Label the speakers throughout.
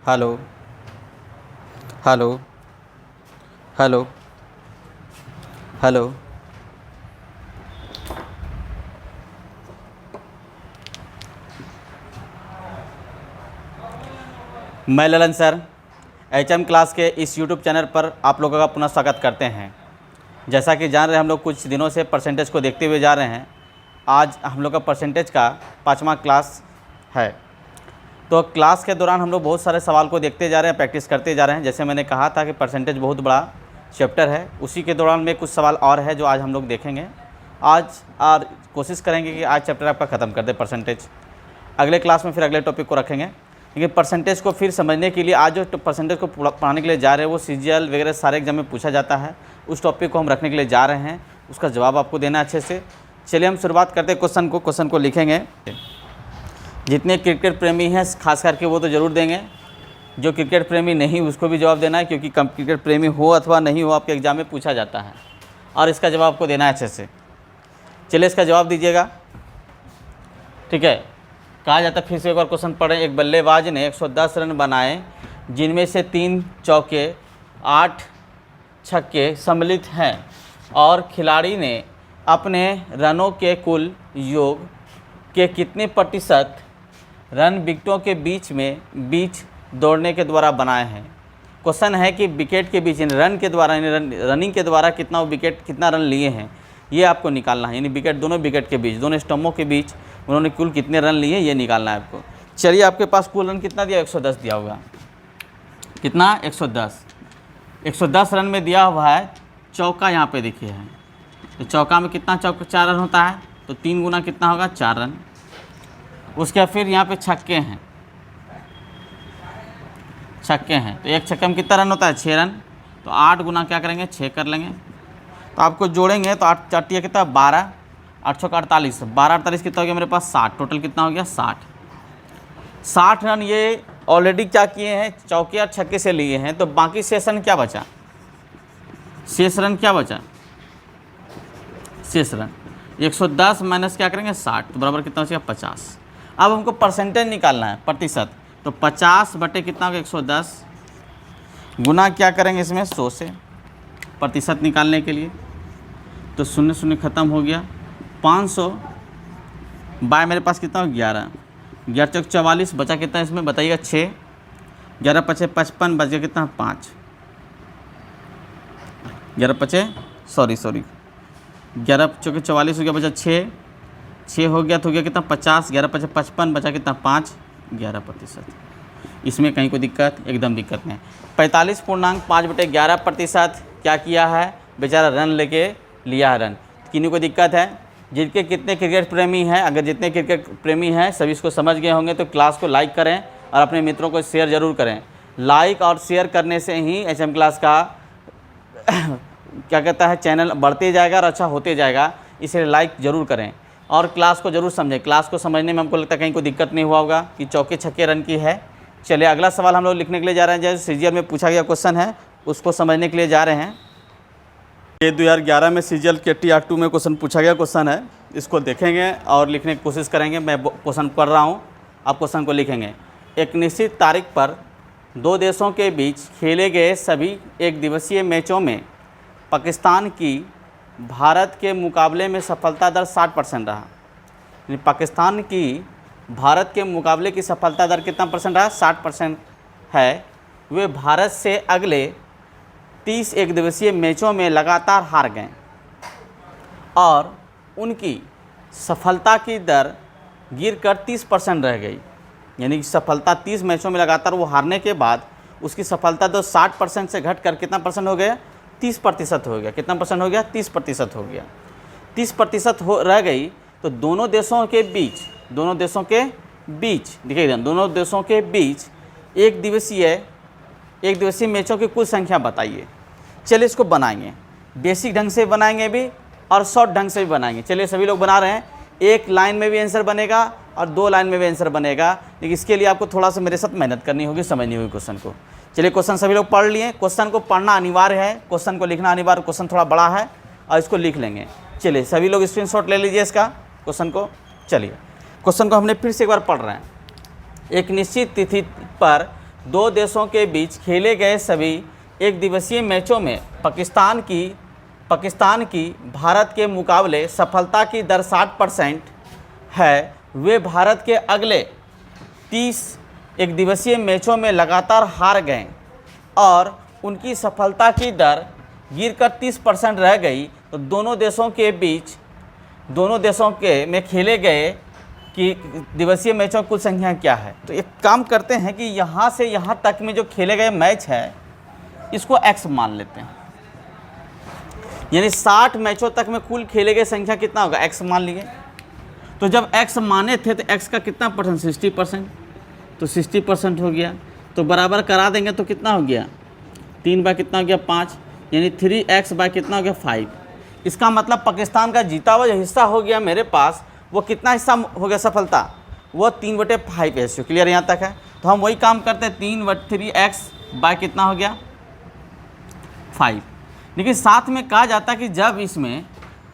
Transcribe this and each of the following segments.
Speaker 1: Hello hello hello hello. मैं Lalan sir HM class के इस यूट्यूब चैनल पर आप लोगों का पुनः स्वागत करते हैं। जैसा कि जान रहे हैं, हम लोग कुछ दिनों से परसेंटेज को देखते हुए जा रहे हैं। आज हम लोग का परसेंटेज का 5वां क्लास है। तो क्लास के दौरान हम लोग बहुत सारे सवाल को देखते जा रहे हैं, प्रैक्टिस करते जा रहे हैं। जैसे मैंने कहा था कि परसेंटेज बहुत बड़ा चैप्टर है, उसी के दौरान में कुछ सवाल और है जो आज हम लोग देखेंगे। आज और कोशिश करेंगे कि आज चैप्टर आपका ख़त्म कर दे परसेंटेज। अगले क्लास में फिर अगले टॉपिक को रखेंगे। लेकिन परसेंटेज को फिर समझने के लिए आज जो परसेंटेज को पढ़ाने के लिए जा रहे हैं वो सीजीएल वगैरह सारे एग्जाम में पूछा जाता है। उस टॉपिक को हम रखने के लिए जा रहे हैं, उसका जवाब आपको देना अच्छे से। चलिए हम शुरुआत करते हैं क्वेश्चन को लिखेंगे। जितने क्रिकेट प्रेमी हैं खास करके वो तो ज़रूर देंगे, जो क्रिकेट प्रेमी नहीं उसको भी जवाब देना है, क्योंकि क्रिकेट प्रेमी हो अथवा नहीं हो आपके एग्ज़ाम में पूछा जाता है और इसका जवाब आपको देना है अच्छे से। चलिए इसका जवाब दीजिएगा, ठीक है। कहा जाता है, फिर से एक बार क्वेश्चन पढ़ें। एक बल्लेबाज ने 110 रन बनाए जिनमें से 3 चौके 8 छक्के सम्मिलित हैं और खिलाड़ी ने अपने रनों के कुल योग के कितने प्रतिशत रन विकेटों के बीच दौड़ने के द्वारा बनाए हैं। क्वेश्चन है कि विकेट के बीच रन के द्वारा रनिंग के द्वारा कितना रन लिए हैं, ये आपको निकालना है। यानी विकेट, दोनों विकेट के बीच, दोनों स्टम्पों के बीच उन्होंने कुल कितने रन लिए ये निकालना है आपको। चलिए आपके पास कुल रन कितना दिया, 110 दिया होगा। कितना, 110 रन में दिया हुआ है। चौका यहाँ पे देखिए है, तो चौका में कितना 4 रन होता है, तो 3 गुना कितना होगा, 4 रन। उसके फिर यहाँ पे छक्के हैं, तो एक छक्के में कितना रन होता है, 6 रन। तो 8 गुना क्या करेंगे, 6 कर लेंगे। तो आपको जोड़ेंगे तो 8 4 कितना, 12, 8 6 48, 12 48 कितना हो गया मेरे पास, 60। टोटल कितना हो गया, 60 रन ये ऑलरेडी क्या किए हैं, चौके और छक्के से लिए हैं। तो बाकी शेष रन क्या बचा, शेष रन 110 माइनस क्या करेंगे, 60, तो बराबर कितना बचेगा, 50। अब हमको परसेंटेज निकालना है, प्रतिशत। तो 50 बटे कितना होगा, 110 गुना क्या करेंगे इसमें 100 से, प्रतिशत निकालने के लिए। तो 0 0 ख़त्म हो गया। 500 बाय मेरे पास कितना हो, 11 चौक 44, बचा कितना इसमें बताइएगा, 6। 11 पचे 55, बच गया कितना, 5। 11 पचे 11 चौके 44 हो गया, बचा 6 हो गया, तो हो गया कितना, 50। 11 पचे 55, बचा कितना, 5, 11%। इसमें कहीं कोई दिक्कत, एकदम दिक्कत नहीं। 45.5 बटे 11% क्या किया है, बेचारा रन लेके लिया है रन। किन्हीं को दिक्कत है, जिनके कितने क्रिकेट प्रेमी हैं, अगर जितने क्रिकेट प्रेमी हैं सभी इसको समझ गए होंगे तो क्लास को लाइक करें और अपने मित्रों को शेयर ज़रूर करें। लाइक और शेयर करने से ही एचएम क्लास का क्या कहता है, चैनल बढ़ते जाएगा और अच्छा होते जाएगा। इसलिए लाइक ज़रूर करें और क्लास को ज़रूर समझें। क्लास को समझने में हमको लगता है कहीं कोई दिक्कत नहीं हुआ होगा कि चौके छक्के रन की है। चलिए अगला सवाल हम लोग लिखने के लिए जा रहे हैं, जैसे सीजीएल में पूछा गया क्वेश्चन है उसको समझने के लिए जा रहे हैं। ये 2011 में सीजीएल के TR2 में क्वेश्चन पूछा गया क्वेश्चन है, इसको देखेंगे और लिखने की कोशिश करेंगे। मैं क्वेश्चन पढ़ रहा हूँ, आप क्वेश्चन को लिखेंगे। एक निश्चित तारीख पर 2 देशों के बीच खेले गए सभी एक दिवसीय मैचों में पाकिस्तान की भारत के मुकाबले में सफलता दर 60% रहा। यानी पाकिस्तान की भारत के मुकाबले की सफलता दर कितना परसेंट रहा, 60% है। वे भारत से अगले 30 एक दिवसीय मैचों में लगातार हार गए और उनकी सफलता की दर गिरकर 30% रह गई। यानी कि सफलता 30 मैचों में लगातार वो हारने के बाद उसकी सफलता तो 60% से घटकर कितना परसेंट हो गया, 30% हो गया। कितना परसेंट हो गया, 30% हो गया। 30% हो रह गई। तो दोनों देशों के बीच देखिए, दोनों देशों के बीच एक दिवसीय मैचों की कुल संख्या बताइए। चलिए इसको बनाएंगे, बेसिक ढंग से बनाएंगे भी और शॉर्ट ढंग से भी बनाएंगे। चलिए सभी लोग बना रहे हैं, एक लाइन में भी आंसर बनेगा और 2 लाइन में भी आंसर बनेगा। लेकिन इसके लिए आपको थोड़ा सा मेरे साथ मेहनत करनी होगी, समझनी होगी क्वेश्चन को। चलिए क्वेश्चन सभी लोग पढ़ लिए, क्वेश्चन को पढ़ना अनिवार्य है, क्वेश्चन को लिखना अनिवार्य। क्वेश्चन थोड़ा बड़ा है और इसको लिख लेंगे। चलिए सभी लोग स्क्रीनशॉट ले लीजिए इसका क्वेश्चन को। चलिए क्वेश्चन को हमने फिर से एक बार पढ़ रहे हैं। एक निश्चित तिथि पर दो देशों के बीच खेले गए सभी एक दिवसीय मैचों में पाकिस्तान की भारत के मुकाबले सफलता की दर 60% है, वे भारत के अगले 30 एक दिवसीय मैचों में लगातार हार गए और उनकी सफलता की दर गिरकर 30% रह गई। तो दोनों देशों में खेले गए कि दिवसीय मैचों की कुल संख्या क्या है। तो एक काम करते हैं कि यहाँ से यहाँ तक में जो खेले गए मैच है इसको x मान लेते हैं, यानी 60 मैचों तक में कुल खेले गए संख्या कितना होगा, x मान लिए। तो जब x माने थे तो x का कितना परसेंट, 60%, तो 60% हो गया। तो बराबर करा देंगे तो कितना हो गया, 3 बाय कितना हो गया 5, यानी 3x बाय कितना हो गया 5। इसका मतलब पाकिस्तान का जीता हुआ जो हिस्सा हो गया मेरे पास, वो कितना हिस्सा हो गया सफलता, वो 3/5 रेशियो। क्लियर यहाँ तक है। तो हम वही काम करते हैं, 3x बाय कितना हो गया 5। लेकिन साथ में कहा जाता है कि जब इसमें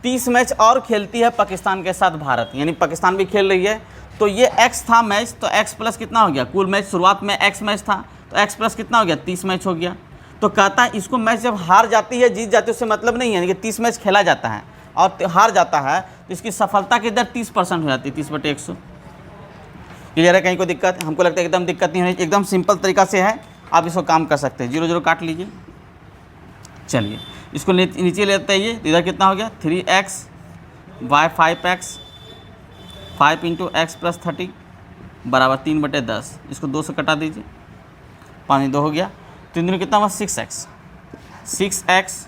Speaker 1: 30 मैच और खेलती है पाकिस्तान के साथ भारत, यानी पाकिस्तान भी खेल रही है, तो ये x था मैच, तो x प्लस कितना हो गया, कुल मैच शुरुआत में x मैच था तो x प्लस कितना हो गया 30 मैच हो गया। तो कहता है इसको मैच जब हार जाती है जीत जाती है उससे मतलब नहीं है, यानी कि 30 मैच खेला जाता है और हार जाता है तो इसकी सफलता की दर 30% हो जाती है, 30/100। क्लियर है, कहीं को दिक्कत, हमको लगता है एकदम दिक्कत नहीं होनी, एकदम सिंपल तरीका से है, आप इसको काम कर सकते हैं। 0 0 काट लीजिए। चलिए इसको नीचे लेते हैं, ये इधर कितना हो गया 3x बाय 5x, 5 × x + 30 बराबर 3/10। इसको 2 से कटा दीजिए, 5 2 हो गया। 3 दूनी कितना हुआ 6x, 6x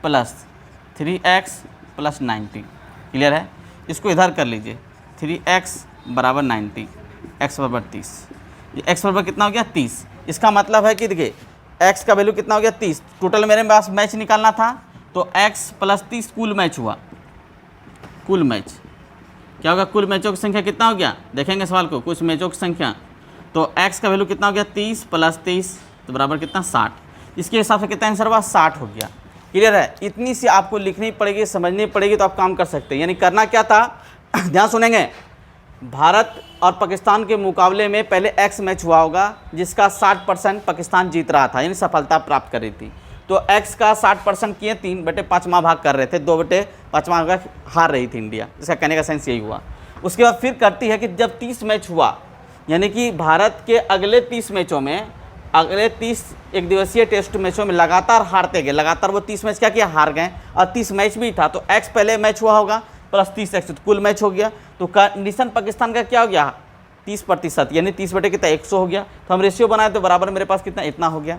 Speaker 1: + 3x + 90। क्लियर है। इसको इधर कर लीजिए, 3x बराबर 90, x बराबर 30। ये x बराबर कितना हो गया 30। इसका मतलब है कि देखिए x का वैल्यू कितना हो गया 30। टोटल मेरे पास मैच निकालना था तो x + 30 कुल मैच हुआ। कुल मैच क्या होगा, कुल मैचों की संख्या कितना हो गया, देखेंगे सवाल को, कुछ मैचों की संख्या। तो x का वैल्यू कितना हो गया 30 + 30 तो बराबर कितना 60। इसके हिसाब से कितना आंसर हुआ 60 हो गया। क्लियर है। इतनी सी आपको लिखनी पड़ेगी, समझनी पड़ेगी, तो आप काम कर सकते हैं। यानी करना क्या था, ध्यान सुनेंगे, भारत और पाकिस्तान के मुकाबले में पहले x मैच हुआ होगा जिसका 60% पाकिस्तान जीत रहा था, यानी सफलता प्राप्त कर रही थी। तो x का 60% किए 3/5 भाग कर रहे थे, 2/5 भाग हार रही थी इंडिया। इसका कहने का सेंस यही हुआ। उसके बाद फिर करती है कि जब 30 मैच हुआ, यानी कि भारत के अगले 30 मैचों में, अगले 30 एक दिवसीय टेस्ट मैचों में लगातार हारते गए, लगातार वो 30 मैच क्या किया, हार गए, और 30 मैच भी था तो x पहले मैच हुआ होगा प्लस 30x तो कुल मैच हो गया। तो कंडीशन पाकिस्तान का क्या हो गया 30%, यानी 30 कितना 100 हो गया। तो हम रेशियो बनाए तो बराबर मेरे पास कितना इतना हो गया।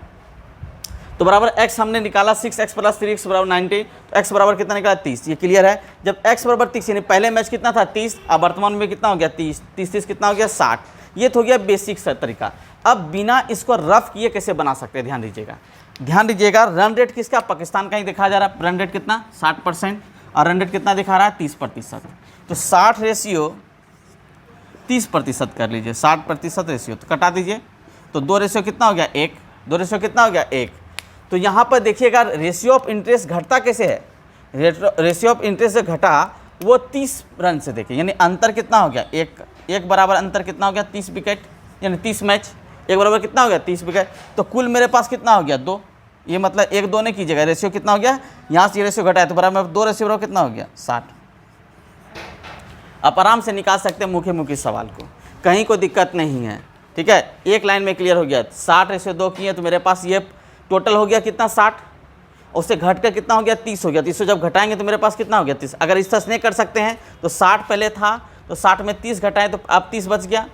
Speaker 1: तो बराबर x हमने निकाला 6x + 3x बराबर 90, तो x बराबर कितना निकाला 30। ये क्लियर है। जब x बराबर 30 यानी पहले मैच कितना था 30, अब वर्तमान में कितना हो गया 30, 30 कितना हो गया 60। ये तो हो गया बेसिक तरीका। अब बिना इसको रफ किए कैसे बना सकते हैं, ध्यान दीजिएगा। रन रेट किसका, पाकिस्तान का ही दिखा जा रहा है। रन रेट कितना 60% और रन रेट कितना दिखा रहा है 30%। तो 60 रेशियो 30% कर लीजिए, 60% रेशियो तो कटा दीजिए। तो 2 रेशियो कितना हो गया 1, 2 रेशियो कितना हो गया 1। तो यहाँ पर देखिएगा रेशियो ऑफ इंटरेस्ट घटता कैसे है, रेशियो ऑफ इंटरेस्ट से घटा वो 30 रन से, देखिए यानी अंतर कितना हो गया 1 बराबर अंतर कितना हो गया 30 विकेट, यानी 30 मैच 1 बराबर कितना हो गया 30 विकेट। तो कुल मेरे पास कितना हो गया 2, ये मतलब 1 2 नहीं कीजिएगा, रेशियो कितना हो गया, यहाँ से रेशियो घटा है तो बराबर 2 रेशियो बराबर कितना हो गया 60। आप आराम से निकाल सकते हैं मुख्य सवाल को, कहीं कोई दिक्कत नहीं है। ठीक है, एक लाइन में क्लियर हो गया। 60/2 किए तो मेरे पास ये टोटल हो गया कितना 60, उससे घट कर कितना हो गया 30 हो गया। 30 जब घटाएंगे तो मेरे पास कितना हो गया 30। अगर इस तरह से नहीं कर सकते हैं तो 60 पहले था तो 60 में 30 घटाएं तो अब 30 बच गया,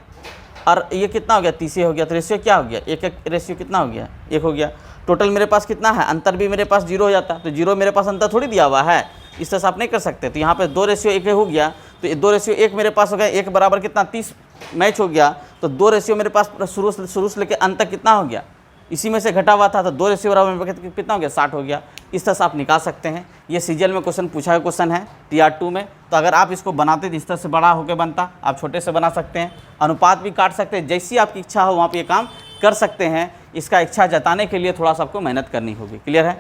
Speaker 1: और ये कितना हो गया 30 हो गया। तो रेशियो क्या हो गया 1 रेशियो कितना हो गया 1 हो गया। टोटल मेरे पास कितना है, अंतर भी मेरे पास 0 हो जाता, तो 0 मेरे पास अंतर थोड़ी दिया हुआ है, इस तरह से आप नहीं कर सकते। तो यहाँ पे 2 रेशियो 1 हो गया, तो 2 रेशियो 1 मेरे पास हो गया, 1 बराबर कितना 30 मैच हो गया। तो 2 रेशियो मेरे पास शुरू से लेकर अंत तक कितना हो गया, इसी में से घटा हुआ था, तो 2 रेशियो बराबर मेरे पास कितना हो गया 60 हो गया। इस तरह से आप निकाल सकते हैं। ये सीजीएल में क्वेश्चन पूछा हुआ क्वेश्चन है TR2 में। तो अगर आप इसको बनाते तो इस तरह से बड़ा होकर बनता, आप छोटे से बना सकते हैं, अनुपात भी काट सकते हैं, जैसी आपकी इच्छा हो वहाँ पर ये काम कर सकते हैं। इसका इच्छा जताने के लिए थोड़ा सा आपको मेहनत करनी होगी। क्लियर है,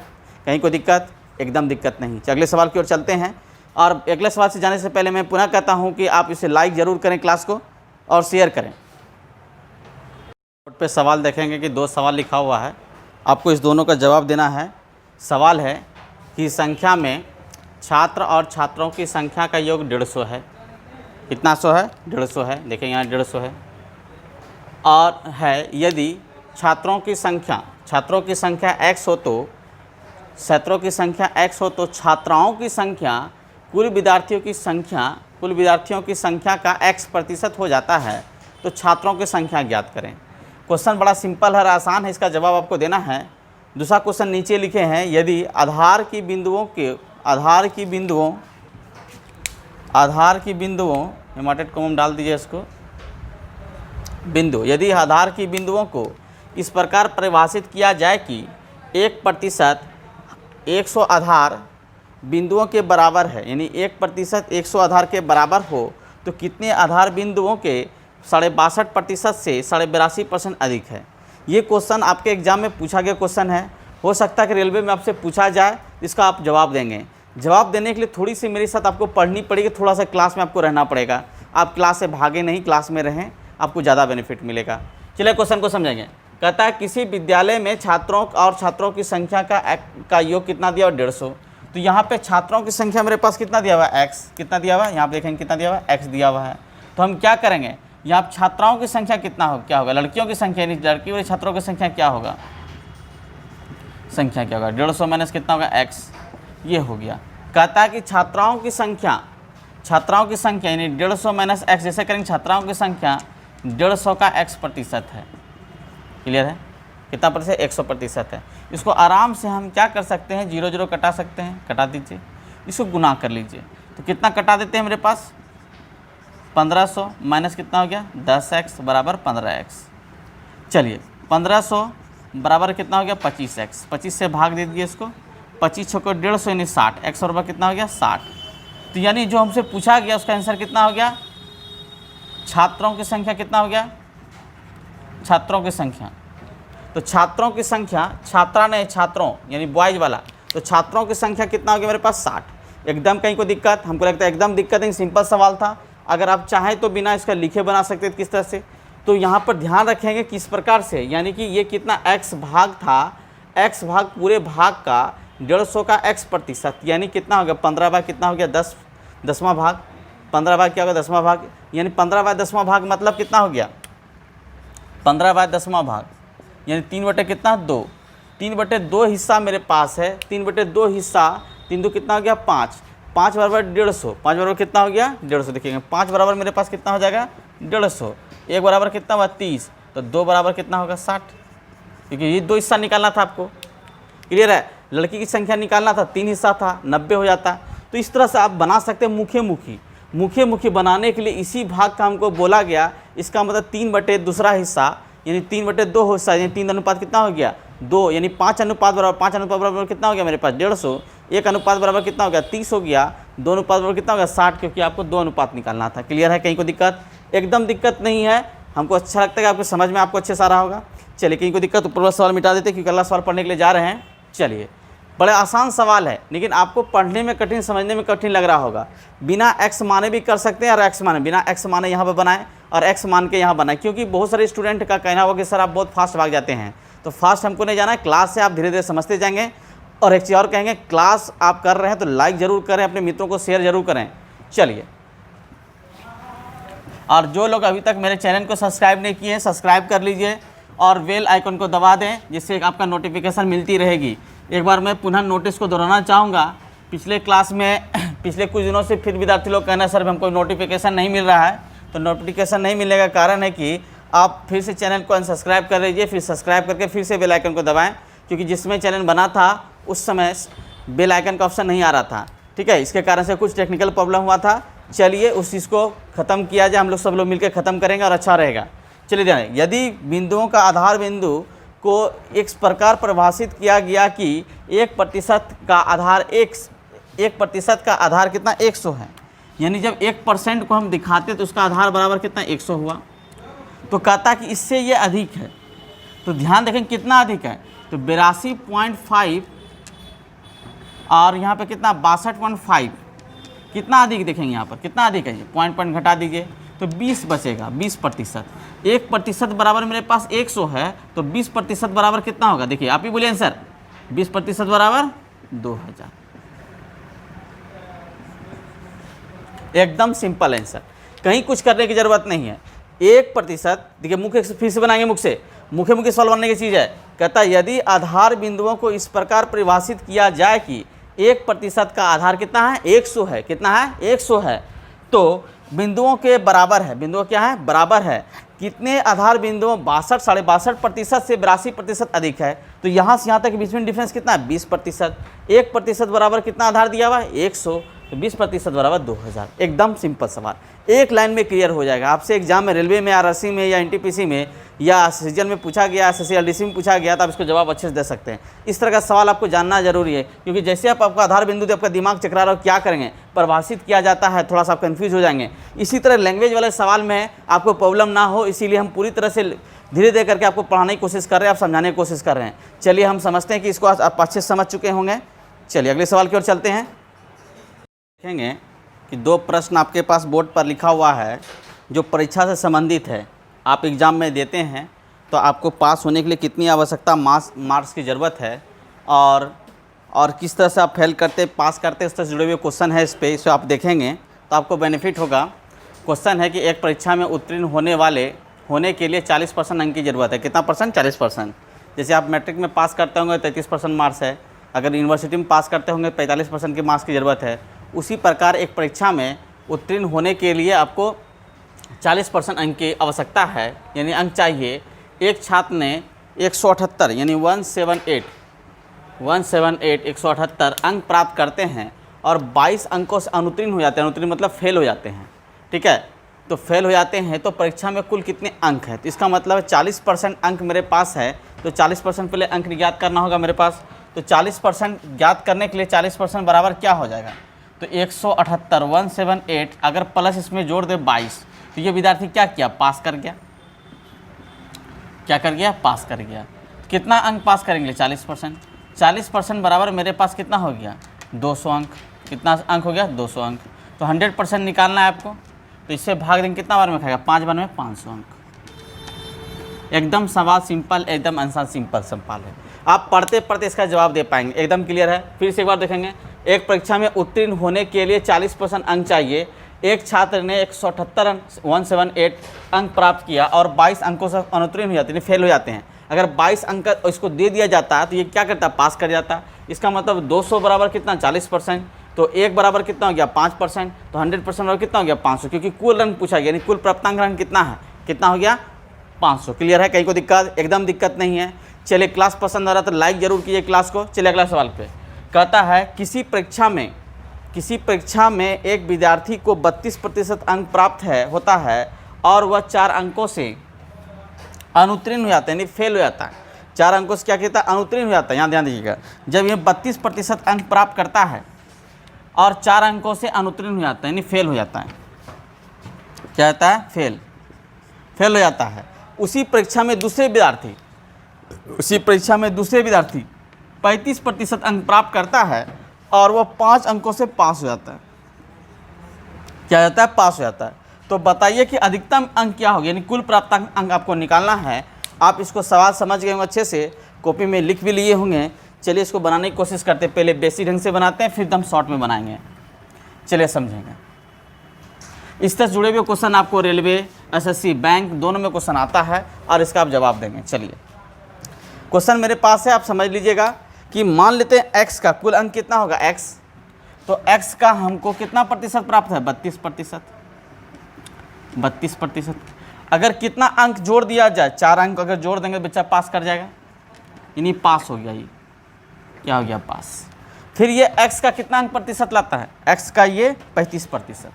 Speaker 1: कहीं कोई दिक्कत, एकदम दिक्कत नहीं। अगले सवाल की ओर चलते हैं। और अगले सवाल से जाने से पहले मैं पुनः कहता हूँ कि आप इसे लाइक ज़रूर करें क्लास को और शेयर करें। बोर्ड पे सवाल देखेंगे कि 2 सवाल लिखा हुआ है, आपको इस दोनों का जवाब देना है। सवाल है कि संख्या में छात्र और छात्रों की संख्या का योग 150 है। कितना 100 है? 150 है। देखें यहाँ 150 है। और है यदि छात्रों की संख्या x हो तो छात्रों की संख्या x हो तो छात्राओं की संख्या कुल विद्यार्थियों की संख्या का x% हो जाता है, तो छात्रों की संख्या ज्ञात करें। क्वेश्चन बड़ा सिंपल है, आसान है, इसका जवाब आपको देना है। दूसरा क्वेश्चन नीचे लिखे हैं, यदि आधार की बिंदुओं इन्वर्टेड कॉमा डाल दीजिए इसको, बिंदु, यदि आधार की बिंदुओं को इस प्रकार परिभाषित किया जाए कि 1% 100 आधार बिंदुओं के बराबर है, यानी 1% 100 आधार के बराबर हो, तो कितने आधार बिंदुओं के 62.5% से 82% अधिक है। ये क्वेश्चन आपके एग्जाम में पूछा गया क्वेश्चन है। हो सकता है कि रेलवे में आपसे पूछा जाए, इसका आप जवाब देंगे। जवाब देने के लिए थोड़ी सी मेरे साथ आपको पढ़नी पड़ेगी, थोड़ा सा क्लास में आपको रहना पड़ेगा। आप क्लास से भागे नहीं, क्लास में रहें, आपको ज़्यादा बेनिफिट मिलेगा। चलिए क्वेश्चन को समझेंगे। कहता है किसी विद्यालय में छात्रों की संख्या का योग कितना दिया हुआ? 150। तो यहाँ पे छात्रों की संख्या मेरे पास कितना दिया हुआ है? x। कितना दिया हुआ है? यहाँ पे देखेंगे कितना दिया हुआ है? x दिया हुआ है। तो हम क्या करेंगे, यहाँ छात्राओं की संख्या क्या होगा? लड़कियों की संख्या, यानी लड़की वाले छात्रों की संख्या क्या होगा? 150 माइनस कितना होगा? x। ये हो गया। कहता है कि छात्राओं की संख्या यानी 150 माइनस x, जैसे करेंगे छात्राओं की संख्या 150 का x% है। क्लियर है? कितना प्रतिशत? 100% है। इसको आराम से हम क्या कर सकते हैं, 0 0 कटा सकते हैं, कटा दीजिए। इसको गुना कर लीजिए, तो कितना कटा देते हैं मेरे पास? 1500 माइनस कितना हो गया? 10x बराबर 15x। चलिए 1500 बराबर कितना हो गया? 25x। 25 से भाग दे दीजिए इसको, 25 छक्को 150 यानी 60, x बराबर कितना हो गया? 60। तो यानी जो हमसे पूछा गया उसका आंसर कितना हो गया? छात्रों की संख्या कितना हो गया? छात्रों की संख्या, तो छात्रों की संख्या, छात्रा नहीं छात्रों यानी बॉयज वाला, तो छात्रों की संख्या कितना हो गया मेरे पास? 60। एकदम कहीं को दिक्कत? हमको लगता है एकदम दिक्कत नहीं, सिंपल सवाल था। अगर आप चाहें तो बिना इसका लिखे बना सकते थे किस तरह से। तो यहाँ पर ध्यान रखेंगे किस प्रकार से, यानी कि ये कितना x भाग था, x भाग पूरे भाग का 150 का x%, यानी कितना हो गया? 15 भाग कितना हो गया? 10वां भाग। 15 भाग क्या होगा? 10वां भाग, यानी 15/10वां भाग मतलब कितना हो गया? 15/10वां भाग, यानी 3 कितना? 2। 3/2 हिस्सा मेरे पास है। 3/2 हिस्सा, 3 2 कितना हो गया? 5। 5 बराबर 150। 5 बराबर कितना हो गया? 150। देखिएगा 5 बराबर मेरे पास कितना हो जाएगा? 150। 1 बराबर कितना हुआ? 30। तो 2 बराबर कितना होगा? 60, क्योंकि ये 2 हिस्सा निकालना था आपको। क्लियर है? लड़की की संख्या निकालना था, 3 हिस्सा था, 90 हो जाता। तो इस तरह से आप बना सकते हैं मुखे मुखी बनाने के लिए इसी भाग का हमको बोला गया। इसका मतलब 3/2 दूसरा हिस्सा, यानी 3/2 हिस्सा, यानी 3 अनुपात कितना हो गया? 2, यानी 5 अनुपात बराबर कितना हो गया मेरे पास? 150। 1 अनुपात बराबर कितना हो गया? 30 हो गया। 2 अनुपात बराबर कितना हो गया? 60, क्योंकि आपको 2 अनुपात निकालना था। क्लियर है? कहीं को दिक्कत? एकदम दिक्कत नहीं है। हमको अच्छा लगता है कि आपको समझ में आपको अच्छे से आ रहा होगा। चलिए कहीं को दिक्कत, ऊपर वाला सवाल मिटा देते क्योंकि अगला सवाल पढ़ने के लिए जा रहे हैं। चलिए, बड़े आसान सवाल है, लेकिन आपको पढ़ने में कठिन, समझने में कठिन लग रहा होगा। बिना x माने भी कर सकते हैं और x माने, बिना x माने यहाँ पर बनाएं और x मान के यहाँ बनाएं, क्योंकि बहुत सारे स्टूडेंट का कहना होगा कि सर आप बहुत फास्ट भाग जाते हैं। तो फास्ट हमको नहीं जाना है, क्लास से आप धीरे धीरे समझते जाएंगे। और एक चीज़ और कहेंगे, क्लास आप कर रहे हैं तो लाइक ज़रूर करें, अपने मित्रों को शेयर ज़रूर करें। चलिए, और जो लोग अभी तक मेरे चैनल को सब्सक्राइब नहीं किए हैं, सब्सक्राइब कर लीजिए और बेल आइकन को दबा दें, जिससे आपका नोटिफिकेशन मिलती रहेगी। एक बार मैं पुनः नोटिस को दोहराना चाहूँगा। पिछले क्लास में पिछले कुछ दिनों से फिर विद्यार्थी लोग कहना सर हमको नोटिफिकेशन नहीं मिल रहा है। तो नोटिफिकेशन नहीं मिलने का कारण है कि आप फिर से चैनल को अनसब्सक्राइब कर लीजिए, फिर सब्सक्राइब करके फिर से बेल आइकन को दबाएं, क्योंकि जिसमें चैनल बना था उस समय बेल आइकन का ऑप्शन नहीं आ रहा था। ठीक है, इसके कारण से कुछ टेक्निकल प्रॉब्लम हुआ था। चलिए उस चीज़ को ख़त्म किया जाए, हम लोग सब लोग मिलकर ख़त्म करेंगे और अच्छा रहेगा। चलिए ध्यान, यदि बिंदुओं का आधार बिंदु को इस प्रकार परिभाषित किया गया कि 1% का आधार 1% का आधार कितना? 100 है, यानी जब 1% को हम दिखाते तो उसका आधार बराबर कितना? 100 हुआ। तो कहता कि इससे ये अधिक है। तो ध्यान देखें कितना अधिक है, तो 82.5 और यहाँ पे कितना? 62.5। कितना अधिक देखेंगे यहाँ पर, कितना अधिक है? ये पॉइंट घटा दीजिए। तो 20 बचेगा, 20%। 1% बराबर मेरे पास 100 है, तो 20% बराबर कितना होगा? देखिए आप ही बोलिए आंसर। 20% बराबर 2000। एकदम सिंपल आंसर, कहीं कुछ करने की जरूरत नहीं है। 1%, देखिए मुख्य फिर से बनाएंगे, मुख्य सवाल बनने की चीज़ है। कहता है यदि आधार बिंदुओं को इस प्रकार परिभाषित किया जाए कि 1% का आधार कितना है? 100 है। कितना है? 100 है। तो बिंदुओं के बराबर है, बिंदुओं क्या है? बराबर है। कितने आधार बिंदुओं? 62, 62.5% से 82% अधिक है। तो यहाँ से यहाँ तक बीच में डिफरेंस कितना है? 20%। 1% बराबर कितना आधार दिया हुआ है? 100। तो 20% बराबर 2000। एकदम सिंपल सवाल, एक लाइन में क्लियर हो जाएगा। आपसे एग्जाम में रेलवे में, आरआरसी में या एनटीपीसी में या सीजन में पूछा गया, एसएससी में पूछा गया, तो आप इसको जवाब अच्छे से दे सकते हैं। इस तरह का सवाल आपको जानना जरूरी है, क्योंकि जैसे आपका आधार बिंदु तो आपका दिमाग चकरा रहा हो क्या करेंगे, परिभाषित किया जाता है, थोड़ा सा आप कन्फ्यूज हो जाएंगे। इसी तरह लैंग्वेज वाले सवाल में आपको प्रॉब्लम ना हो, इसीलिए हम पूरी तरह से धीरे धीरे करके आपको पढ़ाने की कोशिश कर रहे हैं, आप समझाने की कोशिश कर रहे हैं। चलिए हम समझते हैं कि इसको आप अच्छे से समझ चुके होंगे। चलिए अगले सवाल की ओर चलते हैं। देखेंगे कि 2 प्रश्न आपके पास बोर्ड पर लिखा हुआ है जो परीक्षा से संबंधित है। आप एग्ज़ाम में देते हैं तो आपको पास होने के लिए कितनी आवश्यकता मार्क्स की ज़रूरत है, और किस तरह से आप फेल करते पास करते उस तरह से जुड़े हुए क्वेश्चन है। इस पर आप देखेंगे तो आपको बेनिफिट होगा। क्वेश्चन है कि एक परीक्षा में उत्तीर्ण होने के लिए 40% अंक की ज़रूरत है। कितना परसेंट? 40%। जैसे आप मैट्रिक में पास करते होंगे 33% मार्क्स है, अगर यूनिवर्सिटी में पास करते होंगे 45% के मार्क्स की ज़रूरत है। उसी प्रकार एक परीक्षा में उत्तीर्ण होने के लिए आपको 40% अंक की आवश्यकता है, यानी अंक चाहिए। एक छात्र ने 178 यानी 178 अंक प्राप्त करते हैं और 22 अंकों से अनुत्तीर्ण हो जाते हैं। अनुत्तीर्ण मतलब फेल हो जाते हैं, ठीक है। तो फेल हो जाते हैं तो परीक्षा में कुल कितने अंक है? तो इसका मतलब है 40% अंक मेरे पास है, तो 40% पहले अंक ज्ञात करना होगा मेरे पास। तो 40% ज्ञात करने के लिए 40% बराबर क्या हो जाएगा? तो 178 178 अगर प्लस इसमें जोड़ दे 22, तो ये विद्यार्थी क्या किया? पास कर गया। क्या कर गया? पास कर गया। कितना अंक पास करेंगे? 40%। 40% बराबर मेरे पास कितना हो गया? 200 अंक। कितना अंक हो गया? 200 अंक। तो 100% निकालना है आपको, तो इससे भाग देंगे कितना बार में खाएगा? 5 बार में 500 अंक। एकदम सवाल सिंपल, एकदम आंसर सिंपल है। आप पढ़ते पढ़ते इसका जवाब दे पाएंगे। एकदम क्लियर है। फिर से एक बार देखेंगे, एक परीक्षा में उत्तीर्ण होने के लिए 40% अंक चाहिए। एक छात्र ने 178 अंक प्राप्त किया और 22 अंकों से अनुत्तीर्ण हो जाते हैं, फेल हो जाते हैं। अगर 22 अंक इसको दे दिया जाता है तो ये क्या करता है? पास कर जाता है। इसका मतलब 200 बराबर कितना? 40%। तो 1 बराबर कितना हो गया? 5%। तो 100% बराबर कितना हो गया? 500, क्योंकि कुल रंग पूछा गया, यानी कुल प्राप्तांक रंग कितना है? कितना हो गया? 500। क्लियर है? कहीं को दिक्कत? एकदम दिक्कत नहीं है। चलिए, क्लास पसंद आ रहा तो लाइक जरूर कीजिए क्लास को। चलिए अगला सवाल पे कहता है किसी परीक्षा में एक विद्यार्थी को 32% अंक प्राप्त होता है और वह 4 अंकों से अनुत्तीर्ण हो जाता है, यानी फेल हो जाता है। 4 अंकों से क्या कहता है? अनुत्तीर्ण हो जाता है। यहाँ ध्यान दीजिएगा, जब ये 32% अंक प्राप्त करता है और 4 अंकों से अनुत्तीर्ण हो जाता है, यानी फेल हो जाता है। क्या होता है? फेल हो जाता है। उसी परीक्षा में दूसरे विद्यार्थी 35% अंक प्राप्त करता है और वह 5 अंकों से पास हो जाता है। क्या जाता है? पास हो जाता है। तो बताइए कि अधिकतम अंक क्या होगा, यानी कुल प्राप्त अंक आपको निकालना है। आप इसको सवाल समझ गए होंगे, अच्छे से कॉपी में लिख भी लिए होंगे। चलिए इसको बनाने की कोशिश करते हैं। पहले बेसिक ढंग से बनाते हैं, फिर एकदम शॉर्ट में बनाएंगे। चलिए समझेंगे। इस तरह जुड़े हुए क्वेश्चन आपको रेलवे, एसएससी, बैंक दोनों में क्वेश्चन आता है और इसका आप जवाब देंगे। चलिए क्वेश्चन मेरे पास है, आप समझ लीजिएगा कि मान लेते हैं x का कुल अंक कितना होगा? x। तो x का हमको कितना प्रतिशत प्राप्त है? 32%। अगर कितना अंक जोड़ दिया जाए? 4 अंक अगर जोड़ देंगे तो बच्चा पास कर जाएगा, यानी पास हो गया। ये क्या हो गया? पास। फिर ये x का कितना अंक प्रतिशत लाता है? x का ये 35%।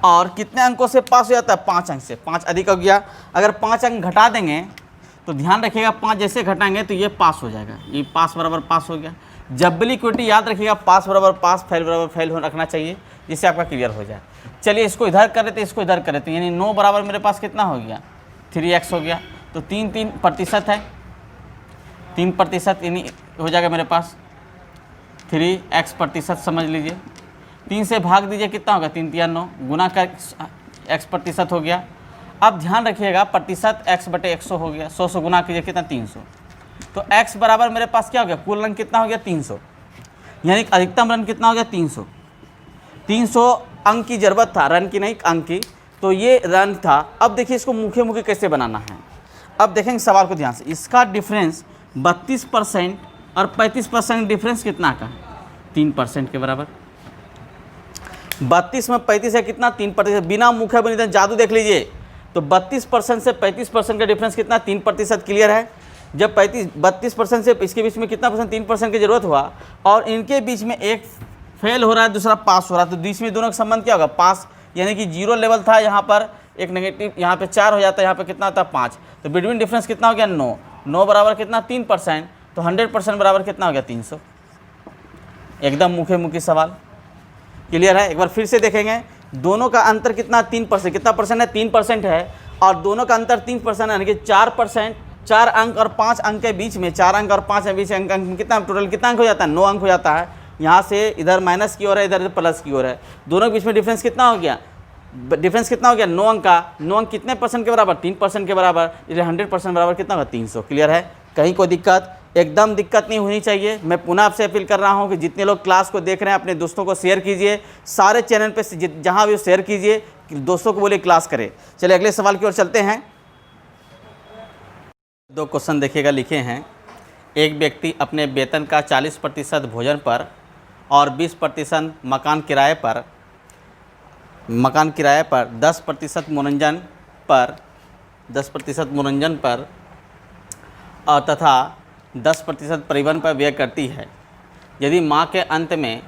Speaker 1: और कितने अंकों से पास हो जाता है? 5 अंक से। 5 अधिक हो गया। अगर 5 अंक घटा देंगे तो ध्यान रखिएगा, 5 जैसे घटाएंगे तो ये पास हो जाएगा। ये पास बराबर पास हो गया। जब भी इक्विटी याद रखिएगा, पास बराबर पास, फेल बराबर फेल हो रखना चाहिए, जिससे आपका क्लियर हो जाए। चलिए इसको इधर कर देते, इसको इधर कर देते, यानी 9 बराबर मेरे पास कितना हो गया? 3x हो गया। तो 3% है, 3% यानी हो जाएगा मेरे पास 3x प्रतिशत, समझ लीजिए। 3 से भाग दीजिए, कितना होगा 3 तिया 9, गुना का x प्रतिशत हो गया। अब ध्यान रखिएगा प्रतिशत x बटे 100 हो गया, 100 से गुना कीजिए कितना 300, तो x बराबर मेरे पास क्या हो गया, कुल रन कितना हो गया 300, यानी अधिकतम रन कितना हो गया 300। 300 अंक की ज़रूरत था, रन की नहीं अंक की, तो ये रन था। अब देखिए इसको मुखे मुखे कैसे बनाना है। अब देखेंगे सवाल को ध्यान से, इसका डिफरेंस 32% और 35% डिफरेंस कितना का है, 3% के बराबर। 32 में 35 है कितना 3%, बिना मुखे बनी जादू देख लीजिए। तो 32% से 35% का डिफरेंस कितना 3%, क्लियर है। जब 32% से इसके बीच में कितना परसेंट 3% की जरूरत हुआ, और इनके बीच में एक फेल हो रहा है दूसरा पास हो रहा है, तो बीच में दोनों का संबंध क्या होगा, पास, यानी कि 0 लेवल था, यहाँ पर एक नेगेटिव, यहाँ पे 4 हो जाता है, यहाँ पे कितना होता है 5, तो बिटवीन डिफरेंस कितना हो गया 9, 9 बराबर कितना 3%, तो 100% बराबर कितना हो गया 300। एकदम मुखे मुखी सवाल, क्लियर है। एक बार फिर से देखेंगे, दोनों का अंतर कितना 3%, कितना परसेंट है 3% है, और दोनों का अंतर 3% यानी कि 4%, 4 अंक और 5 अंक के बीच में, 4 अंक और 5 के बीच अंक में कितना टोटल कितना अंक हो जाता है 9 अंक हो जाता है। यहाँ से इधर माइनस की ओर है, इधर प्लस की ओर है, दोनों के बीच में डिफरेंस कितना हो गया, डिफरेंस कितना हो गया 9 अंक का, 9 अंक कितने परसेंट के बराबर 3% के बराबर, इसलिए 100% बराबर कितना होगा 300, क्लियर है। कहीं कोई दिक्कत, एकदम दिक्कत नहीं होनी चाहिए। मैं पुनः आपसे अपील कर रहा हूँ कि जितने लोग क्लास को देख रहे हैं अपने दोस्तों को शेयर कीजिए, सारे चैनल पे जहाँ भी शेयर कीजिए, दोस्तों को बोले क्लास करें। चलिए अगले सवाल की ओर चलते हैं। 2 क्वेश्चन देखिएगा, लिखे हैं, एक व्यक्ति अपने वेतन का 40% भोजन पर और 20% मकान किराए पर 10% मनोरंजन पर और तथा 10% परिवहन पर व्यय करती है। यदि माह के अंत में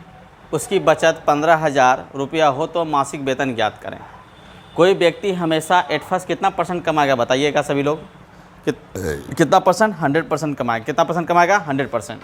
Speaker 1: उसकी बचत 15,000 रुपया हो तो मासिक वेतन ज्ञात करें। कोई व्यक्ति हमेशा एटफर्स्ट कितना परसेंट कमाएगा, बताइएगा सभी लोग, कितना परसेंट 100% कमाएगा, कितना परसेंट कमाएगा 100%।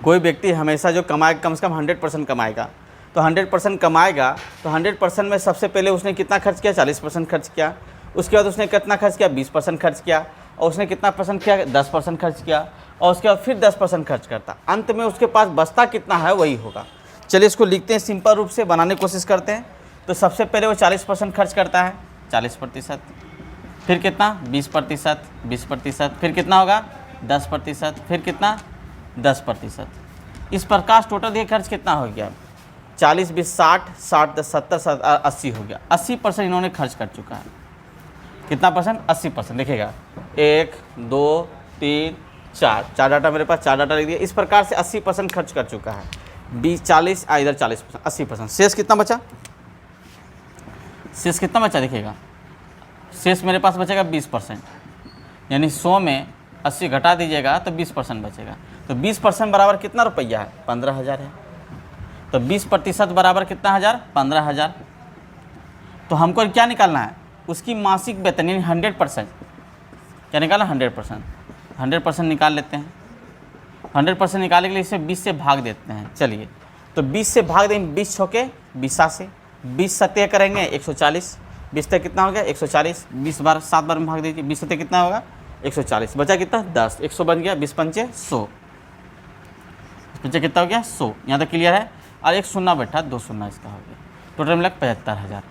Speaker 1: कोई व्यक्ति हमेशा जो कमाएगा कम से कम 100% कमाएगा, तो 100% कमाएगा तो 100% में सबसे पहले उसने कितना खर्च किया 40% खर्च किया, उसके बाद उसने कितना खर्च किया 20% खर्च किया, और उसने कितना परसेंट किया 10% खर्च किया, और उसके बाद फिर 10% खर्च करता, अंत में उसके पास बचता कितना है वही होगा। चलिए इसको लिखते हैं, सिंपल रूप से बनाने की कोशिश करते हैं। तो सबसे पहले वो 40% खर्च करता है, 40%, फिर कितना 20%, फिर कितना होगा 10%, फिर कितना 10%। इस प्रकार टोटल ये खर्च कितना हो गया 40, 20, 60, 60, 10, 70, 80 हो गया। 80% इन्होंने खर्च कर चुका है। कितना परसेंट 80%, देखिएगा 1, 2, 3, 4 डाटा मेरे पास, 4 डाटा लिख दिया। इस प्रकार से 80% खर्च कर चुका है। 20, 40, इधर 40%, 80%। शेष कितना बचा, शेष कितना बचा देखिएगा, शेष मेरे पास बचेगा 20%, यानी 100 में 80 घटा दीजिएगा तो 20% बचेगा। तो 20% बराबर कितना रुपया है 15,000 है। तो 20% बराबर कितना हज़ार 15,000। तो हमको क्या निकालना है, उसकी मासिक वेतन यानी 100%, क्या निकालना 100% निकाल लेते हैं। 100% निकालने के लिए इसे 20 से भाग देते हैं। चलिए तो 20 से भाग देंगे, 20 छोके 20 से, 20 सत्य करेंगे 140, 20 तक कितना हो गया 140, 20 बार 7 बार में भाग दीजिए, 20 सत्य कितना होगा 140, बचा कितना 10, 100 बन गया, 20 पंचे 100, बचा कितना हो गया 100। यहाँ तक क्लियर है। और एक शून्य बैठा, 2 शून्य इसका हो गया, टोटल मिला 75,000।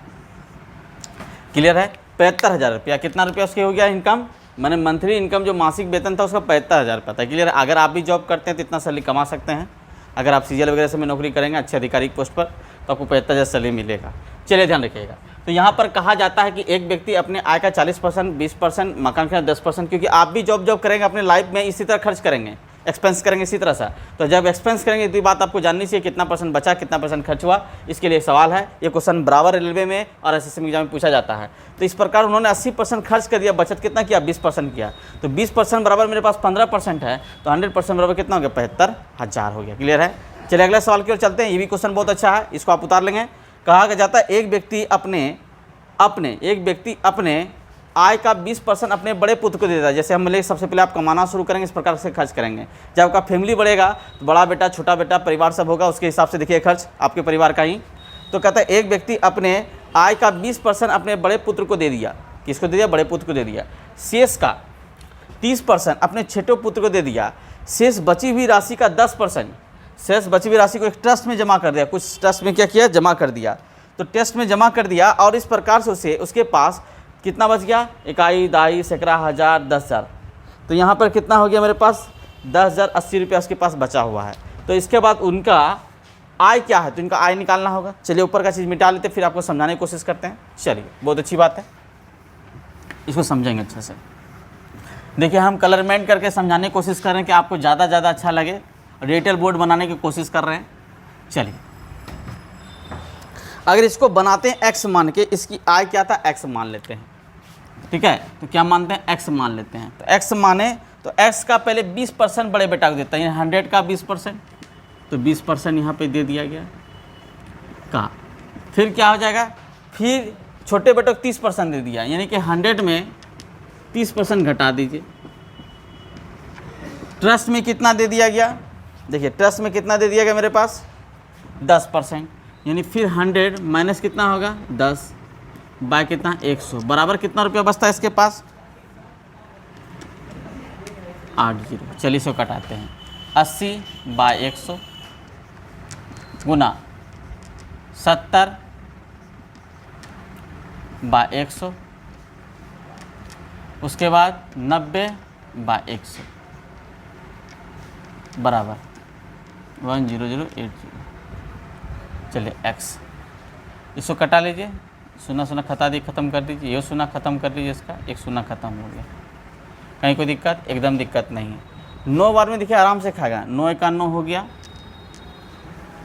Speaker 1: क्लियर है। 75,000 रुपया, कितना रुपया उसके हो गया इनकम, मैंने मंथली इनकम जो मासिक वेतन था उसका 75,000 रुपया था। क्लियर है। अगर आप भी जॉब करते हैं तो इतना सैलरी कमा सकते हैं। अगर आप सीजीएल वगैरह से में नौकरी करेंगे अच्छे अधिकारिक पोस्ट पर तो आपको 75,000 सैलरी मिलेगा। चलिए ध्यान रखिएगा। तो यहाँ पर कहा जाता है कि एक व्यक्ति अपने आय का 40%, 20%, मकान का 10%, क्योंकि आप भी जॉब करेंगे अपने लाइफ में इसी तरह खर्च करेंगे, एक्सपेंस करेंगे इसी तरह से। तो जब एक्सपेंस करेंगे तो बात आपको जाननी चाहिए कितना परसेंट बचा, कितना परसेंट खर्च हुआ। इसके लिए सवाल है, ये क्वेश्चन बराबर रेलवे में और एसएससी एग्जाम में पूछा जाता है। तो इस प्रकार उन्होंने 80% खर्च कर दिया, बचत कितना किया 20% किया। तो 20% बराबर मेरे पास 15% है, तो 100% बराबर कितना हो गया 75,000 हो गया। क्लियर है। चलिए अगले सवाल की ओर चलते हैं। ये भी क्वेश्चन बहुत अच्छा है, इसको आप उतार लेंगे। कहा जाता है एक व्यक्ति अपने आय का 20% अपने बड़े पुत्र को दे देता है। जैसे हम सबसे पहले आप कमाना शुरू करेंगे, इस प्रकार से खर्च करेंगे। जब आपका फैमिली बढ़ेगा तो बड़ा बेटा, छोटा बेटा, परिवार सब होगा, उसके हिसाब से देखिए खर्च आपके परिवार का ही। तो कहता है एक व्यक्ति अपने आय का 20% अपने बड़े पुत्र को दे दिया। किसको दे दिया? बड़े पुत्र को दे दिया। शेष का 30% अपने छोटे पुत्र को दे दिया। शेष बची हुई राशि का 10% शेष बची हुई राशि को एक ट्रस्ट में जमा कर दिया, कुछ ट्रस्ट में क्या किया, जमा कर दिया। तो ट्रस्ट में जमा कर दिया और इस प्रकार से उसके पास कितना बच गया, इकाई, दाई, सैकड़ा, हज़ार, 10,000। तो यहाँ पर कितना हो गया मेरे पास 10,080 रुपया उसके पास बचा हुआ है। तो इसके बाद उनका आय क्या है, तो इनका आय निकालना होगा। चलिए ऊपर का चीज़ मिटा लेते, फिर आपको समझाने की कोशिश करते हैं। चलिए बहुत अच्छी बात है, इसको समझेंगे अच्छे से। देखिए हम कलरमेंट करके समझाने की कोशिश कर रहे हैं कि आपको ज़्यादा अच्छा लगे, डिजिटल बोर्ड बनाने की कोशिश कर रहे हैं। चलिए अगर इसको बनाते हैं x मान के, इसकी आय क्या था, x मान लेते हैं, ठीक है। तो क्या मानते हैं, x मान लेते हैं। तो x माने तो x का पहले 20% बड़े बेटा को देता है, 100 का 20%, तो 20% यहाँ पे दे दिया गया का। फिर क्या हो जाएगा, फिर छोटे बेटे को 30% दे दिया, यानी कि 100 में 30% घटा दीजिए। ट्रस्ट में कितना दे दिया गया, देखिए ट्रस्ट में कितना दे दिया गया मेरे पास 10%, यानी फिर 100 माइनस कितना होगा 10 बाय कितना 100, बराबर कितना रुपया बचता है इसके पास 80। चलिए इसको कटाते हैं, 80 बाय 100 गुना 70 बाय 100, उसके बाद 90 बाय 100 बराबर 10080। चलिए x, इसको कटा लीजिए, शून्य खता दी खत्म कर दीजिए, ये शून्य खत्म कर लीजिए, इसका एक शून्य खत्म हो गया। कहीं कोई दिक्कत, एकदम दिक्कत नहीं है। 9 बार में देखिए आराम से खाएगा, 9 एका 9 हो गया,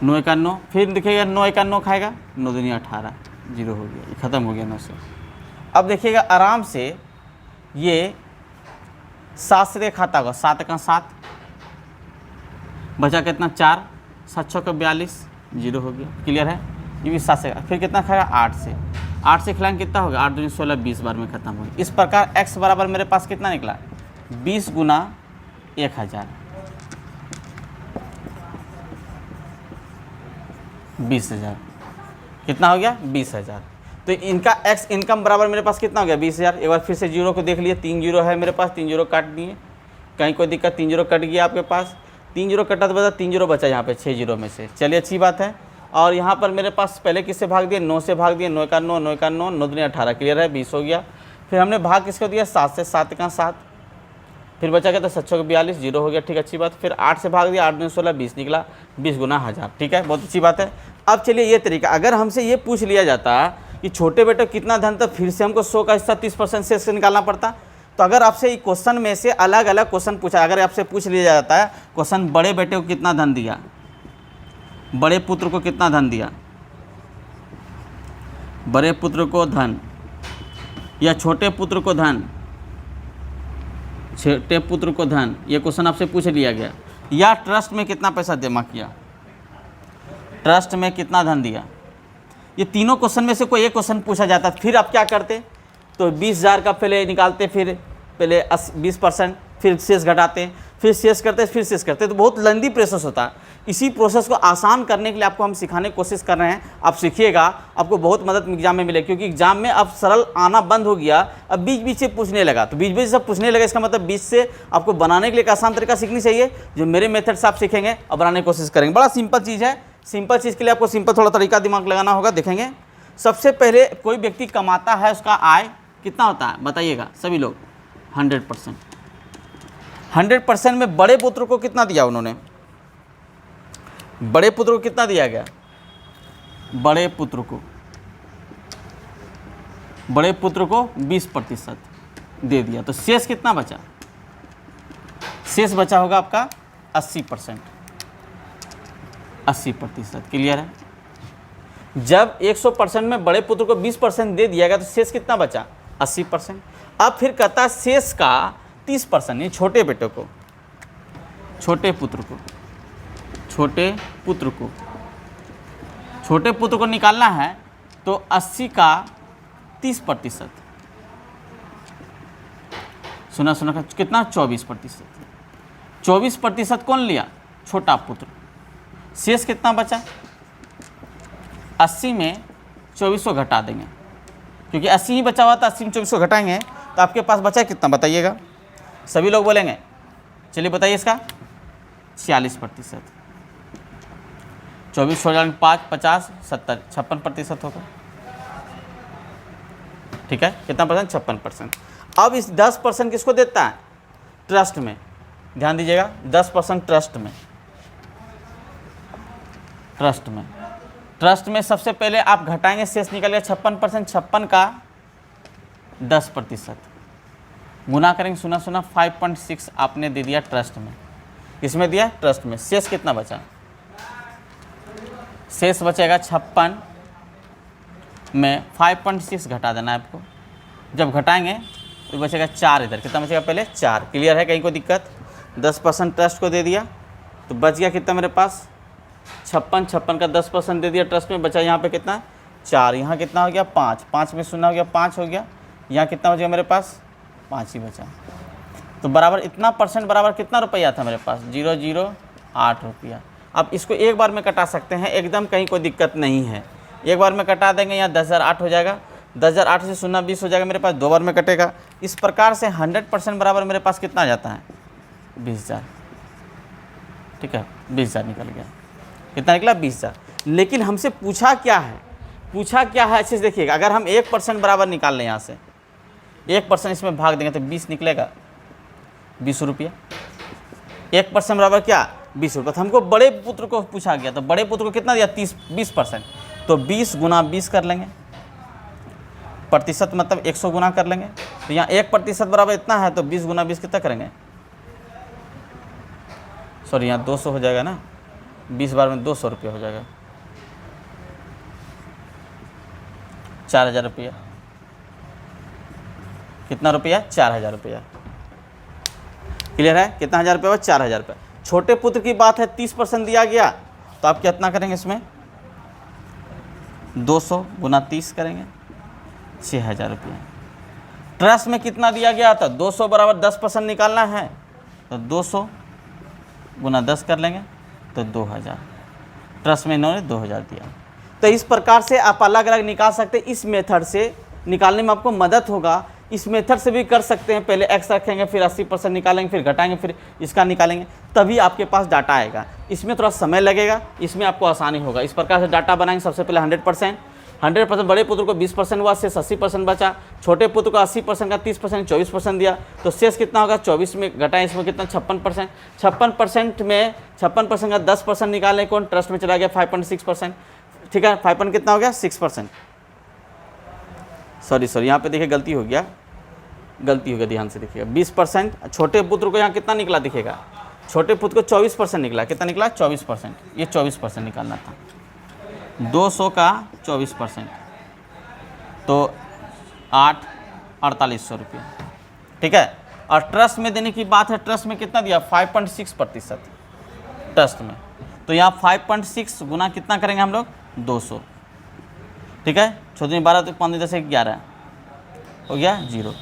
Speaker 1: 9 एका 9, फिर देखिएगा 9 एका 9 खाएगा, 9 दूनी 18, 0 हो गया, ये ख़त्म हो गया 9 से। अब देखिएगा आराम से ये 7 से खाता होगा, 7 एका 7, बचा कितना 4, 7 6 का 42, 0 हो गया, क्लियर है। ये भी 7 से, फिर कितना खाएगा 8 से खिलाएंगे कितना होगा 8 दूनी 16, 20 बार में ख़त्म हो गया। इस प्रकार x बराबर मेरे पास कितना निकला 20 गुना 1000, 20,000 कितना हो गया 20,000। तो इनका x इनकम बराबर मेरे पास कितना हो गया 20,000। एक बार फिर से जीरो को देख लिए, 3 जीरो है मेरे पास, 3 जीरो काट दिए, कहीं कोई दिक्कत, 3 जीरो कट गया आपके पास, 3 जीरो कटा तो बता 3 जीरो बचा यहाँ पे 6 जीरो में से। चलिए अच्छी बात है। और यहाँ पर मेरे पास पहले किससे भाग दिए 9 से भाग दिए, 9 का 9, 9 का 9, 9 दूनी 18, क्लियर है 20 हो गया। फिर हमने भाग किसको दिया 7 से, 7 का 7, फिर बचा क्या था 7 6 42, 0 हो गया, ठीक अच्छी बात। फिर 8 से भाग दिया, 8 दूनी 16, 20 निकला, 20 गुना 1000, ठीक है बहुत अच्छी बात है। अब चलिए ये तरीका, अगर हमसे ये पूछ लिया जाता कि छोटे बेटे कितना धन, तो फिर से हमको 100 का हिस्सा 30% से निकालना पड़ता। तो अगर आपसे क्वेश्चन में से अलग अलग क्वेश्चन पूछा, अगर आपसे पूछ लिया जाता है क्वेश्चन बड़े बेटे को कितना धन दिया, बड़े पुत्र को कितना धन दिया, बड़े पुत्र को धन या छोटे पुत्र को धन, छोटे पुत्र को धन, ये क्वेश्चन आपसे पूछ लिया गया, या ट्रस्ट में कितना पैसा जमा किया, ट्रस्ट में कितना धन दिया, ये तीनों क्वेश्चन में से कोई एक क्वेश्चन पूछा जाता, फिर आप क्या करते, तो 20,000 का पहले निकालते, फिर पहले 20%, फिर शेष घटाते, फिर शेष करते, फिर शेष करते, तो बहुत लंबी प्रोसेस होता है। इसी प्रोसेस को आसान करने के लिए आपको हम सिखाने की कोशिश कर रहे हैं। आप सीखिएगा, आपको बहुत मदद एग्जाम में मिलेगी, क्योंकि एग्जाम में अब सरल आना बंद हो गया, अब बीच बीच से पूछने लगा। तो बीच बीच से पूछने लगा, इसका मतलब बीच से आपको बनाने के लिए एक आसान तरीका सीखनी चाहिए, जो मेरे मेथड से आप सीखेंगे और बनाने की कोशिश करेंगे। बड़ा सिंपल चीज़ है, सिंपल चीज़ के लिए आपको सिंपल थोड़ा तरीका दिमाग लगाना होगा। देखेंगे सबसे पहले कोई व्यक्ति कमाता है, उसका आय कितना होता है बताइएगा सभी लोग, 100%। 100% में बड़े पुत्र को कितना दिया उन्होंने, बड़े पुत्र को कितना दिया गया, बड़े पुत्र को 20% दे दिया। तो शेष कितना बचा, शेष बचा होगा आपका 80%, 80%, क्लियर है। जब 100% में बड़े पुत्र को 20% दे दिया गया तो शेष कितना बचा 80%। अब फिर कहता है शेष का 30%, ये छोटे बेटे को, छोटे पुत्र को निकालना है, तो 80 का 30%, सुना कितना 24%, 24% कौन लिया, छोटा पुत्र। शेष कितना बचा, 80 में 2400 घटा देंगे, क्योंकि 80 ही बचा हुआ था, 80 में 2400 घटाएंगे तो आपके पास बचा कितना बताइएगा, सभी लोग बोलेंगे। चलिए बताइए इसका 46%। 24 हो जाएंगे 5, 50, 70, 56% होगा। ठीक है, कितना परसेंट? 56%। अब इस 10% किसको देता है? ट्रस्ट में। ध्यान दीजिएगा, 10% ट्रस्ट में। ट्रस्ट में सबसे पहले आप घटाएंगे, शेष निकलेगा 56%। 56 का 10% गुना करेंगे, सुना 5.6 आपने दे दिया ट्रस्ट में। किसमें दिया? ट्रस्ट में। शेष कितना बचा? शेष बचेगा 56 में 5.6 घटा देना है आपको। जब घटाएंगे तो बचेगा 4 इधर। कितना बचेगा? पहले 4। क्लियर है? कहीं को दिक्कत? 10% ट्रस्ट को दे दिया तो बच गया कितना मेरे पास? 56 का 10% दे दिया ट्रस्ट में, बचा यहाँ पे कितना? 4। यहाँ कितना हो गया? 5। 5 में 0 हो गया, 5 हो गया। यहाँ कितना बचेगा मेरे पास? 5 ही बचा। तो बराबर इतना परसेंट बराबर कितना रुपया था मेरे पास? 008 रुपया। अब इसको एक बार में कटा सकते हैं, एकदम कहीं कोई दिक्कत नहीं है। एक बार में कटा देंगे, यहाँ 10,008 हो जाएगा। 10,008 से 0 20 हो जाएगा मेरे पास, 2 बार में कटेगा। इस प्रकार से 100% बराबर मेरे पास कितना आ जाता है? 20,000। ठीक है, 20,000 निकल गया। कितना निकला? 20,000। लेकिन हमसे पूछा क्या है? पूछा क्या है अच्छे से देखिएगा। अगर हम 1% बराबर निकाल लें, यहाँ से 1% इसमें भाग देंगे तो 20 निकलेगा, 20 रुपया। 1% बराबर क्या? 20 रुपये। तो हमको बड़े पुत्र को पूछा गया, तो बड़े पुत्र को कितना दिया? 20%। तो 20 गुना 20 कर लेंगे, प्रतिशत मतलब 100 गुना कर लेंगे। तो यहाँ 1% बराबर इतना है, तो 20 गुना 20 कितना करेंगे? सॉरी, यहाँ 200 हो जाएगा ना, 20 बार में 200 रुपया हो जाएगा, 4,000 रुपया। कितना रुपया? 4,000 रुपया। क्लियर है? कितना हज़ार रुपया? 4,000 रुपया। छोटे पुत्र की बात है, 30% दिया गया, तो आप कितना करेंगे इसमें? 200 गुना 30 करेंगे, 6,000 रुपया। ट्रस्ट में कितना दिया गया था? 200 बराबर 10% निकालना है, तो 200 गुना 10 कर लेंगे तो 2,000। ट्रस्ट में इन्होंने 2,000 दिया। तो इस प्रकार से आप अलग अलग निकाल सकते हैं। इस मेथड से निकालने में आपको मदद होगा। इस मेथड से भी कर सकते हैं। पहले x रखेंगे, फिर 80% निकालेंगे, फिर घटाएंगे, फिर इसका निकालेंगे, तभी आपके पास डाटा आएगा। इसमें थोड़ा समय लगेगा, इसमें आपको आसानी होगा। इस प्रकार से डाटा बनाएंगे। सबसे पहले 100%। बड़े पुत्र को 20% हुआ, शेष 80% बचा। छोटे पुत्र को 80% का 30% 24% दिया, तो शेष कितना होगा? 24 में घटाएं, इसमें कितना? 56%। 56% में 56% का 10% निकालें, कौन? ट्रस्ट में चला गया 5.6%। ठीक है, 5 कितना हो गया? 6%। सॉरी, यहाँ पे देखिए गलती हो गया, ध्यान से देखिएगा। 20%। छोटे पुत्र को यहाँ कितना निकला दिखेगा? छोटे पुत्र को 24% निकला। कितना निकला? 24%। ये 24% निकालना था। 200 का 24%, तो 4800 रुपया। ठीक है, और ट्रस्ट में देने की बात है। ट्रस्ट में कितना दिया? 5.6% ट्रस्ट में। तो यहाँ 5.6 गुना कितना करेंगे हम लोग? 200। ठीक है, 14 12 तो 5 10 11 हो गया 0,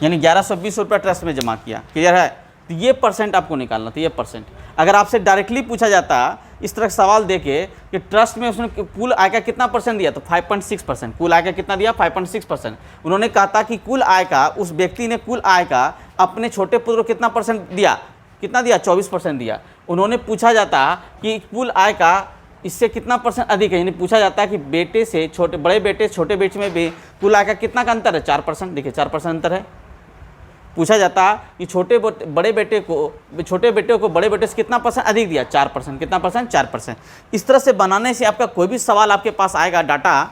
Speaker 1: यानी 1120 रुपया ट्रस्ट में जमा किया। क्लियर है? तो ये परसेंट आपको निकालना था, ये परसेंट। अगर आपसे डायरेक्टली पूछा जाता इस तरह सवाल देके कि ट्रस्ट में उसने कुल आय का कितना परसेंट दिया, तो 5.6%। कुल आय का कितना दिया? 5.6%। उन्होंने कहा था कि कुल आय का, उस व्यक्ति ने कुल आय का अपने छोटे पुत्र को कितना परसेंट दिया? कितना दिया? 24% दिया। उन्होंने पूछा जाता कि कुल आय का इससे कितना परसेंट अधिक है, यानी पूछा जाता है कि बेटे से छोटे, बड़े बेटे छोटे बेटे में भी कुल आय का कितना का अंतर है? 4%। देखिए 4% अंतर है। पूछा जाता कि छोटे बेटे को बड़े बेटे से कितना परसेंट अधिक दिया? 4%। कितना परसेंट? 4%। इस तरह से बनाने से आपका कोई भी सवाल आपके पास आएगा डाटा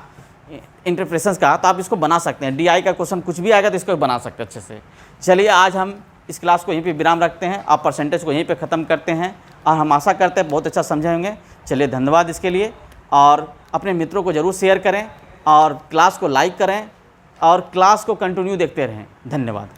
Speaker 1: इंटरप्रेशंस का, तो आप इसको बना सकते हैं। DI का क्वेश्चन कुछ भी आएगा तो इसको बना सकते हैं अच्छे से। चलिए, आज हम इस क्लास को यहीं पे विराम रखते हैं। आप परसेंटेज को यहीं पे ख़त्म करते हैं, और हम आशा करते हैं बहुत अच्छा समझे होंगे। चलिए, धन्यवाद इसके लिए, और अपने मित्रों को ज़रूर शेयर करें, और क्लास को लाइक करें, और क्लास को कंटिन्यू देखते रहें। धन्यवाद।